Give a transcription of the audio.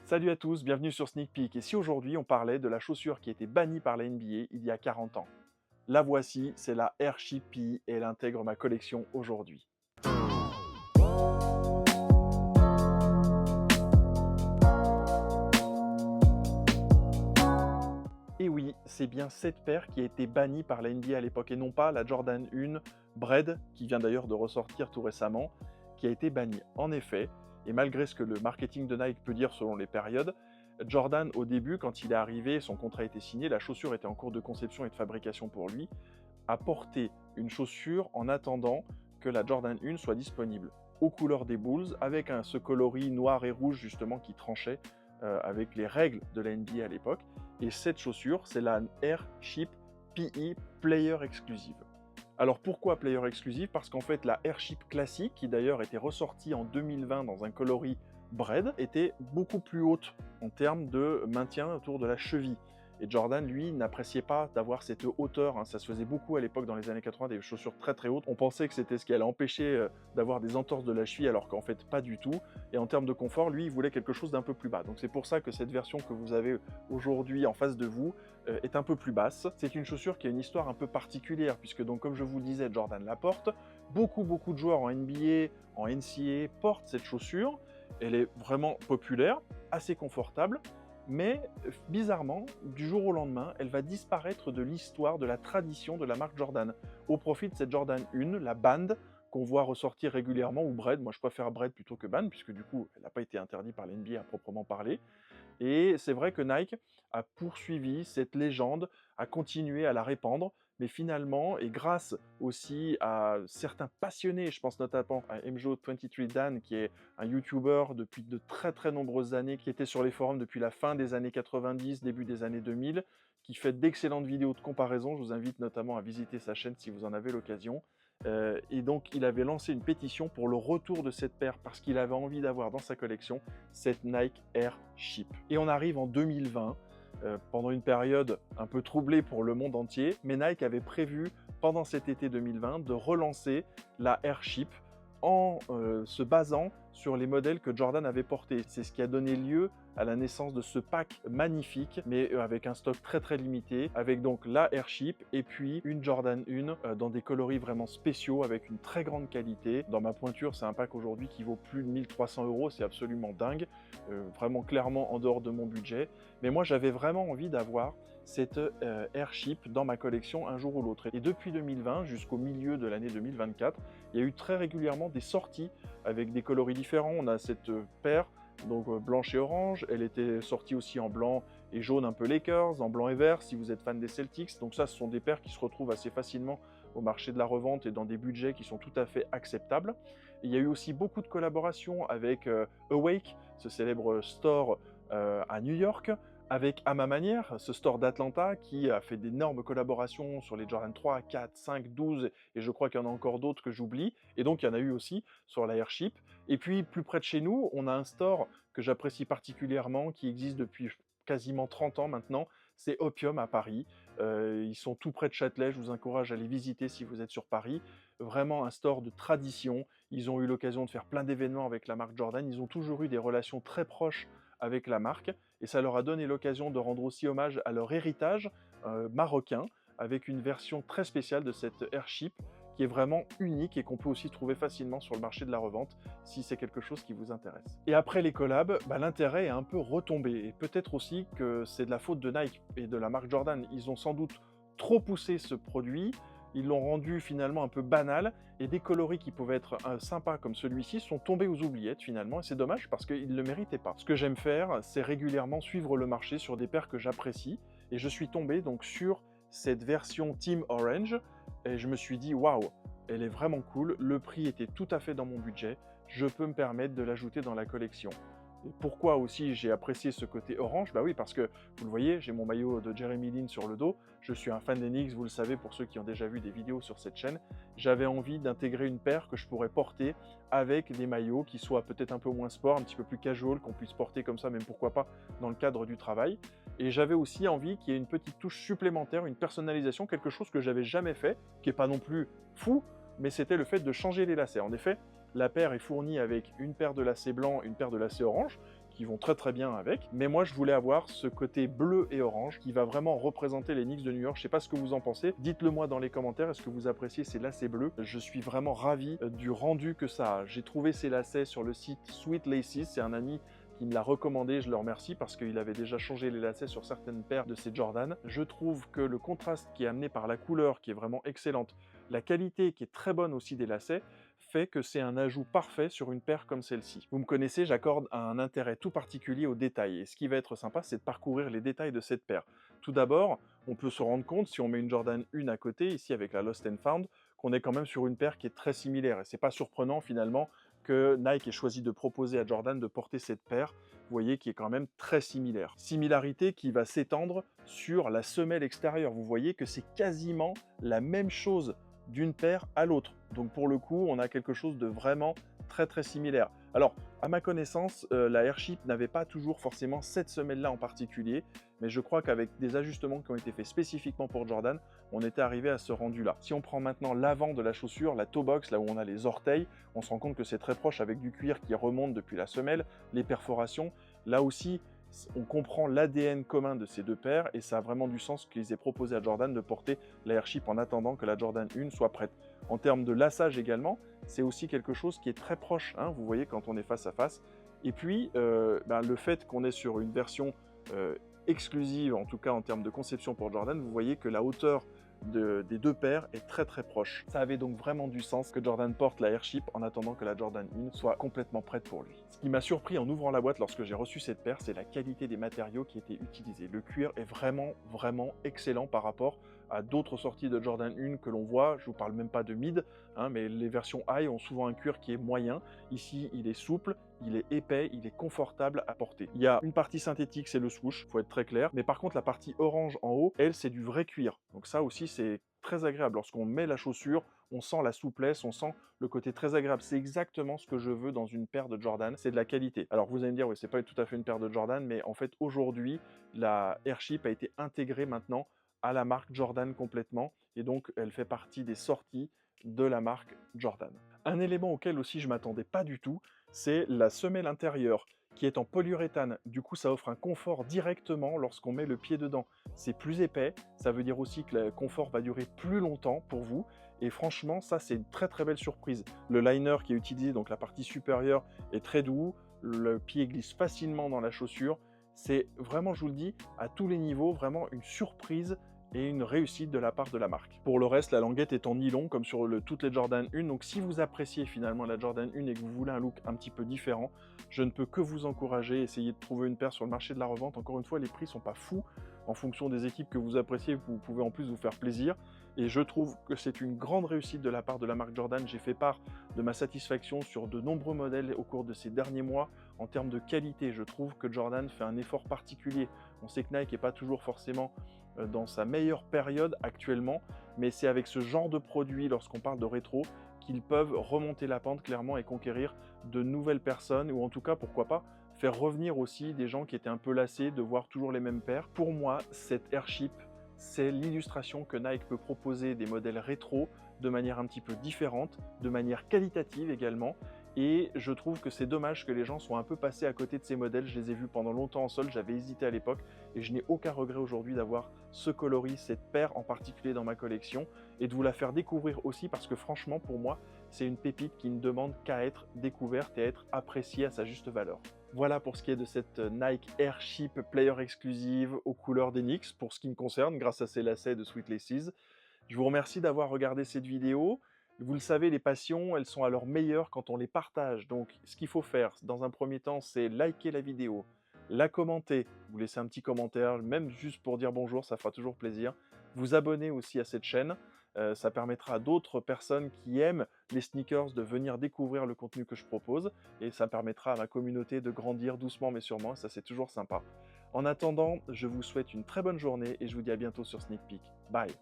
Salut à tous, bienvenue sur Sneak Peek. Et si aujourd'hui on parlait de la chaussure qui a été bannie par la NBA il y a 40 ans? La voici, c'est la Airship PE et elle intègre ma collection aujourd'hui. Et oui, c'est bien cette paire qui a été bannie par la NBA à l'époque et non pas la Jordan 1 Bread, qui vient d'ailleurs de ressortir tout récemment, qui a été bannie. En effet, et malgré ce que le marketing de Nike peut dire selon les périodes, Jordan, au début, quand il est arrivé, son contrat a été signé, la chaussure était en cours de conception et de fabrication pour lui, a porté une chaussure en attendant que la Jordan 1 soit disponible aux couleurs des Bulls, avec ce coloris noir et rouge justement qui tranchait avec les règles de la NBA à l'époque. Et cette chaussure, c'est la Airship PE Player Exclusive. Alors pourquoi Player Exclusive? Parce qu'en fait la Airship classique, qui d'ailleurs était ressortie en 2020 dans un coloris Bread, était beaucoup plus haute en termes de maintien autour de la cheville. Et Jordan, lui, n'appréciait pas d'avoir cette hauteur, hein. Ça se faisait beaucoup à l'époque dans les années 80, des chaussures très très hautes. On pensait que c'était ce qui allait empêcher d'avoir des entorses de la cheville, alors qu'en fait pas du tout. Et en termes de confort, lui, il voulait quelque chose d'un peu plus bas. Donc c'est pour ça que cette version que vous avez aujourd'hui en face de vous est un peu plus basse. C'est une chaussure qui a une histoire un peu particulière, puisque donc comme je vous le disais, Jordan la porte. Beaucoup de joueurs en NBA, en NCAA portent cette chaussure. Elle est vraiment populaire, assez confortable. Mais bizarrement, du jour au lendemain, elle va disparaître de l'histoire, de la tradition de la marque Jordan, au profit de cette Jordan 1, la Band, qu'on voit ressortir régulièrement, ou Bread. Moi je préfère Bread plutôt que Band, puisque du coup elle n'a pas été interdite par l'NBA à proprement parler. Et c'est vrai que Nike a poursuivi cette légende, a continué à la répandre, mais finalement, et grâce aussi à certains passionnés, je pense notamment à MJO23Dan, qui est un YouTuber depuis de très très nombreuses années, qui était sur les forums depuis la fin des années 90, début des années 2000, qui fait d'excellentes vidéos de comparaison. Je vous invite notamment à visiter sa chaîne si vous en avez l'occasion. Et donc, il avait lancé une pétition pour le retour de cette paire parce qu'il avait envie d'avoir dans sa collection cette Nike Airship. Et on arrive en 2020, pendant une période un peu troublée pour le monde entier, mais Nike avait prévu, pendant cet été 2020, de relancer la Airship en se basant sur les modèles que Jordan avait portés. C'est ce qui a donné lieu à la naissance de ce pack magnifique, mais avec un stock très très limité, avec donc la Airship et puis une Jordan 1 dans des coloris vraiment spéciaux avec une très grande qualité. Dans ma pointure, c'est un pack aujourd'hui qui vaut plus de 1300 €, c'est absolument dingue, vraiment clairement en dehors de mon budget. Mais moi, j'avais vraiment envie d'avoir cette Airship dans ma collection un jour ou l'autre. Et depuis 2020 jusqu'au milieu de l'année 2024, il y a eu très régulièrement des sorties avec des coloris différents. On a cette paire, donc blanche et orange. Elle était sortie aussi en blanc et jaune, un peu Lakers, en blanc et vert si vous êtes fan des Celtics. Donc ça, ce sont des paires qui se retrouvent assez facilement au marché de la revente et dans des budgets qui sont tout à fait acceptables. Et il y a eu aussi beaucoup de collaborations avec Awake, ce célèbre store à New York, avec À ma manière, ce store d'Atlanta qui a fait d'énormes collaborations sur les Jordan 3, 4, 5, 12, et je crois qu'il y en a encore d'autres que j'oublie. Et donc il y en a eu aussi sur la Airship. Et puis plus près de chez nous, on a un store que j'apprécie particulièrement, qui existe depuis quasiment 30 ans maintenant, c'est Opium à Paris. Ils sont tout près de Châtelet, je vous encourage à les visiter si vous êtes sur Paris. Vraiment un store de tradition. Ils ont eu l'occasion de faire plein d'événements avec la marque Jordan. Ils ont toujours eu des relations très proches avec la marque et ça leur a donné l'occasion de rendre aussi hommage à leur héritage marocain avec une version très spéciale de cette Airship qui est vraiment unique et qu'on peut aussi trouver facilement sur le marché de la revente si c'est quelque chose qui vous intéresse. Et après les collabs, l'intérêt est un peu retombé et peut-être aussi que c'est de la faute de Nike et de la marque Jordan. Ils ont sans doute trop poussé ce produit, ils l'ont rendu finalement un peu banal et des coloris qui pouvaient être sympas comme celui-ci sont tombés aux oubliettes finalement et c'est dommage parce qu'ils ne le méritaient pas. Ce que j'aime faire, c'est régulièrement suivre le marché sur des paires que j'apprécie et je suis tombé donc sur cette version Team Orange et je me suis dit waouh, elle est vraiment cool, le prix était tout à fait dans mon budget, je peux me permettre de l'ajouter dans la collection. Et pourquoi aussi j'ai apprécié ce côté orange? Bah oui, parce que, vous le voyez, j'ai mon maillot de Jeremy Lin sur le dos, je suis un fan des Knicks, vous le savez pour ceux qui ont déjà vu des vidéos sur cette chaîne. J'avais envie d'intégrer une paire que je pourrais porter avec des maillots qui soient peut-être un peu moins sport, un petit peu plus casual, qu'on puisse porter comme ça, même pourquoi pas dans le cadre du travail. Et j'avais aussi envie qu'il y ait une petite touche supplémentaire, une personnalisation, quelque chose que j'avais jamais fait, qui est pas non plus fou, mais c'était le fait de changer les lacets. En effet, la paire est fournie avec une paire de lacets blancs, une paire de lacets orange, qui vont très très bien avec. Mais moi, je voulais avoir ce côté bleu et orange qui va vraiment représenter les Knicks de New York. Je sais pas ce que vous en pensez. Dites-le moi dans les commentaires. Est-ce que vous appréciez ces lacets bleus? Je suis vraiment ravi du rendu que ça a. J'ai trouvé ces lacets sur le site Sweet Laces. C'est un ami qui me l'a recommandé, je le remercie parce qu'il avait déjà changé les lacets sur certaines paires de ses Jordan. Je trouve que le contraste qui est amené par la couleur, qui est vraiment excellente, la qualité qui est très bonne aussi des lacets, fait que c'est un ajout parfait sur une paire comme celle-ci. Vous me connaissez, j'accorde un intérêt tout particulier aux détails, et ce qui va être sympa, c'est de parcourir les détails de cette paire. Tout d'abord, on peut se rendre compte, si on met une Jordan 1 à côté, ici avec la Lost and Found, qu'on est quand même sur une paire qui est très similaire, et c'est pas surprenant finalement que Nike ait choisi de proposer à Jordan de porter cette paire, vous voyez, qui est quand même très similaire. Similarité qui va s'étendre sur la semelle extérieure. Vous voyez que c'est quasiment la même chose d'une paire à l'autre. Donc pour le coup, on a quelque chose de vraiment très très similaire. Alors, à ma connaissance, la Airship n'avait pas toujours forcément cette semelle-là en particulier, mais je crois qu'avec des ajustements qui ont été faits spécifiquement pour Jordan, on était arrivé à ce rendu-là. Si on prend maintenant l'avant de la chaussure, la toe box, là où on a les orteils, on se rend compte que c'est très proche avec du cuir qui remonte depuis la semelle, les perforations. Là aussi, on comprend l'ADN commun de ces deux paires et ça a vraiment du sens qu'ils aient proposé à Jordan de porter la Airship en attendant que la Jordan 1 soit prête. En termes de lassage également, c'est aussi quelque chose qui est très proche, hein, vous voyez, quand on est face à face. Et puis, le fait qu'on est sur une version exclusive, en tout cas en termes de conception pour Jordan, vous voyez que la hauteur des deux paires est très très proche. Ça avait donc vraiment du sens que Jordan porte la Airship en attendant que la Jordan 1 soit complètement prête pour lui. Ce qui m'a surpris en ouvrant la boîte lorsque j'ai reçu cette paire, c'est la qualité des matériaux qui étaient utilisés. Le cuir est vraiment excellent par rapport à d'autres sorties de Jordan 1 que l'on voit. Je vous parle même pas de mid, hein, mais les versions high ont souvent un cuir qui est moyen. Ici, il est souple, il est épais, il est confortable à porter. Il y a une partie synthétique, c'est le swoosh, faut être très clair. Mais par contre, la partie orange en haut, elle, c'est du vrai cuir. Donc ça aussi, c'est très agréable. Lorsqu'on met la chaussure, on sent la souplesse, on sent le côté très agréable. C'est exactement ce que je veux dans une paire de Jordan, c'est de la qualité. Alors vous allez me dire, oui, c'est pas tout à fait une paire de Jordan, mais en fait, aujourd'hui, la Airship a été intégrée maintenant à la marque Jordan complètement, et donc elle fait partie des sorties de la marque Jordan. Un élément auquel aussi je m'attendais pas du tout, c'est la semelle intérieure qui est en polyuréthane. Du coup, ça offre un confort directement lorsqu'on met le pied dedans. C'est plus épais, ça veut dire aussi que le confort va durer plus longtemps pour vous. Et franchement, ça, c'est une très très belle surprise. Le liner qui est utilisé, donc la partie supérieure, est très doux. Le pied glisse facilement dans la chaussure. C'est vraiment, je vous le dis, à tous les niveaux, vraiment une surprise et une réussite de la part de la marque. Pour le reste, la languette est en nylon comme sur toutes les Jordan 1, donc si vous appréciez finalement la Jordan 1 et que vous voulez un look un petit peu différent, je ne peux que vous encourager, essayer de trouver une paire sur le marché de la revente. Encore une fois, les prix sont pas fous, en fonction des équipes que vous appréciez, vous pouvez en plus vous faire plaisir, et je trouve que c'est une grande réussite de la part de la marque Jordan. J'ai fait part de ma satisfaction sur de nombreux modèles au cours de ces derniers mois. En termes de qualité, je trouve que Jordan fait un effort particulier. On sait que Nike n'est pas toujours forcément dans sa meilleure période actuellement, mais c'est avec ce genre de produit, lorsqu'on parle de rétro, qu'ils peuvent remonter la pente clairement et conquérir de nouvelles personnes, ou en tout cas, pourquoi pas, faire revenir aussi des gens qui étaient un peu lassés de voir toujours les mêmes paires. Pour moi, cette Airship, c'est l'illustration que Nike peut proposer des modèles rétro de manière un petit peu différente, de manière qualitative également, et je trouve que c'est dommage que les gens soient un peu passés à côté de ces modèles. Je les ai vus pendant longtemps en solde, j'avais hésité à l'époque, et je n'ai aucun regret aujourd'hui d'avoir ce coloris, cette paire en particulier dans ma collection, et de vous la faire découvrir aussi parce que franchement, pour moi, c'est une pépite qui ne demande qu'à être découverte et à être appréciée à sa juste valeur. Voilà pour ce qui est de cette Nike Airship Player Exclusive aux couleurs des Knicks, pour ce qui me concerne, grâce à ces lacets de Sweet Laces. Je vous remercie d'avoir regardé cette vidéo. Vous le savez, les passions, elles sont à leur meilleur quand on les partage. Donc, ce qu'il faut faire, dans un premier temps, c'est liker la vidéo, la commenter, vous laissez un petit commentaire, même juste pour dire bonjour, ça fera toujours plaisir. Vous abonner aussi à cette chaîne, ça permettra à d'autres personnes qui aiment les sneakers de venir découvrir le contenu que je propose, et ça permettra à ma communauté de grandir doucement mais sûrement, et ça c'est toujours sympa. En attendant, je vous souhaite une très bonne journée et je vous dis à bientôt sur Sneak Peek. Bye!